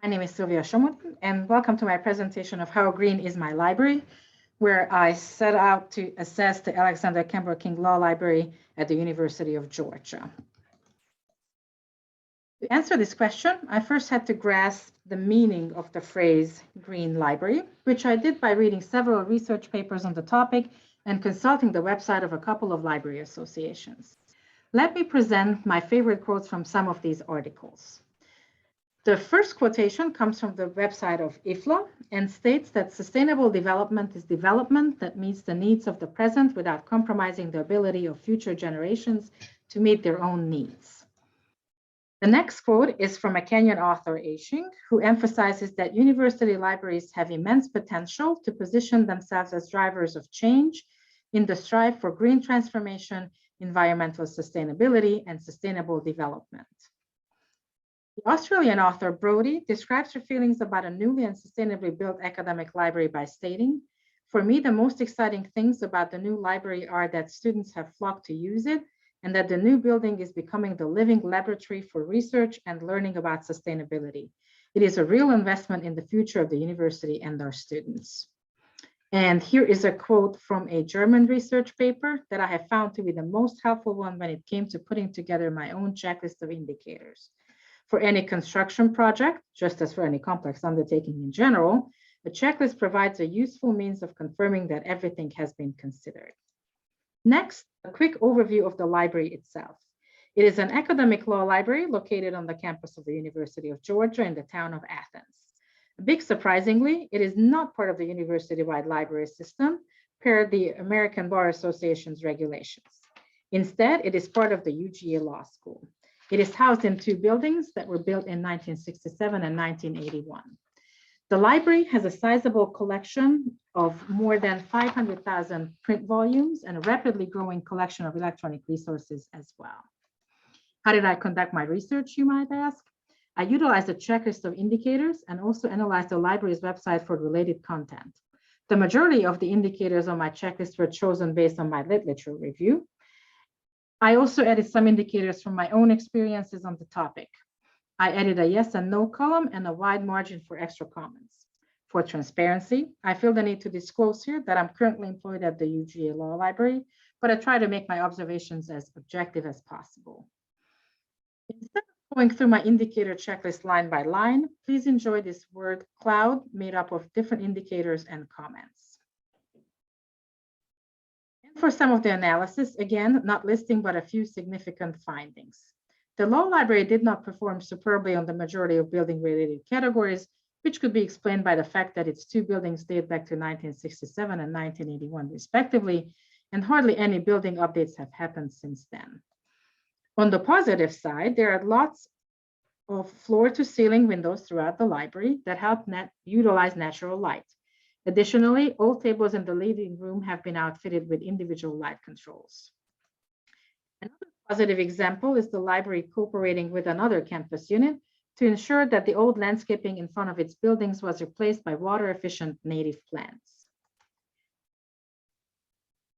My name is Somodi, and welcome to my presentation of how green is my library, where I set out to assess the Alexander Campbell King Law Library at the University of Georgia. To answer this question, I first had to grasp the meaning of the phrase green library, which I did by reading several research papers on the topic and consulting the website of a couple of library associations. Let me present my favorite quotes from some of these articles. The first quotation comes from the website of IFLA and states that sustainable development is development that meets the needs of the present without compromising the ability of future generations to meet their own needs. The next quote is from a Kenyan author, Ashing, who emphasizes that university libraries have immense potential to position themselves as drivers of change in the strive for green transformation, environmental sustainability, and sustainable development. The Australian author Brodie describes her feelings about a newly and sustainably built academic library by stating, "For me, the most exciting things about the new library are that students have flocked to use it and that the new building is becoming the living laboratory for research and learning about sustainability. It is a real investment in the future of the university and our students." And here is a quote from a German research paper that I have found to be the most helpful one when it came to putting together my own checklist of indicators. For any construction project, just as for any complex undertaking in general, a checklist provides a useful means of confirming that everything has been considered. Next, a quick overview of the library itself. It is an academic law library located on the campus of the University of Georgia in the town of Athens. A bit surprisingly, it is not part of the university-wide library system per the American Bar Association's regulations. Instead, it is part of the UGA Law School. It is housed in two buildings that were built in 1967 and 1981. The library has a sizable collection of more than 500,000 print volumes and a rapidly growing collection of electronic resources as well. How did I conduct my research, you might ask? I utilized a checklist of indicators and also analyzed the library's website for related content. The majority of the indicators on my checklist were chosen based on my literature review. I also added some indicators from my own experiences on the topic. I added a yes and no column and a wide margin for extra comments. For transparency, I feel the need to disclose here that I'm currently employed at the UGA Law Library, but I try to make my observations as objective as possible. Instead of going through my indicator checklist line by line, please enjoy this word cloud made up of different indicators and comments. For some of the analysis, again, not listing but a few significant findings. The law library did not perform superbly on the majority of building-related categories, which could be explained by the fact that its two buildings date back to 1967 and 1981, respectively, and hardly any building updates have happened since then. On the positive side, there are lots of floor-to-ceiling windows throughout the library that help utilize natural light. Additionally, all tables in the reading room have been outfitted with individual light controls. Another positive example is the library cooperating with another campus unit to ensure that the old landscaping in front of its buildings was replaced by water-efficient native plants.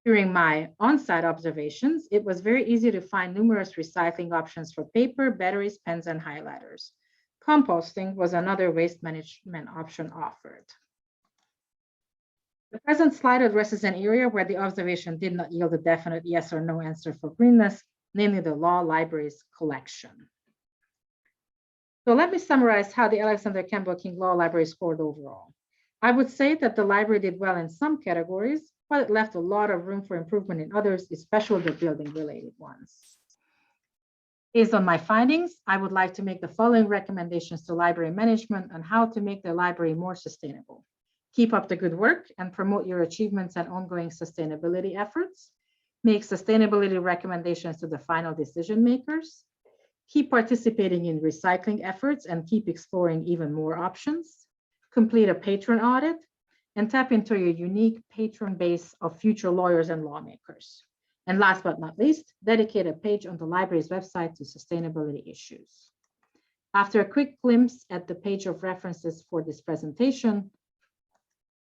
During my on-site observations, it was very easy to find numerous recycling options for paper, batteries, pens, and highlighters. Composting was another waste management option offered. The present slide addresses an area where the observation did not yield a definite yes or no answer for greenness, namely the law library's collection. So let me summarize how the Alexander Campbell King Law Library scored overall. I would say that the library did well in some categories, but it left a lot of room for improvement in others, especially the building-related ones. Based on my findings, I would like to make the following recommendations to library management on how to make the library more sustainable. Keep up the good work and promote your achievements and ongoing sustainability efforts. Make sustainability recommendations to the final decision makers. Keep participating in recycling efforts and keep exploring even more options. Complete a patron audit and tap into your unique patron base of future lawyers and lawmakers. And last but not least, dedicate a page on the library's website to sustainability issues. After a quick glimpse at the page of references for this presentation,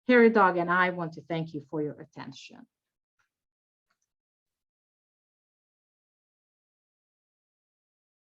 Harry Dog and I want to thank you for your attention.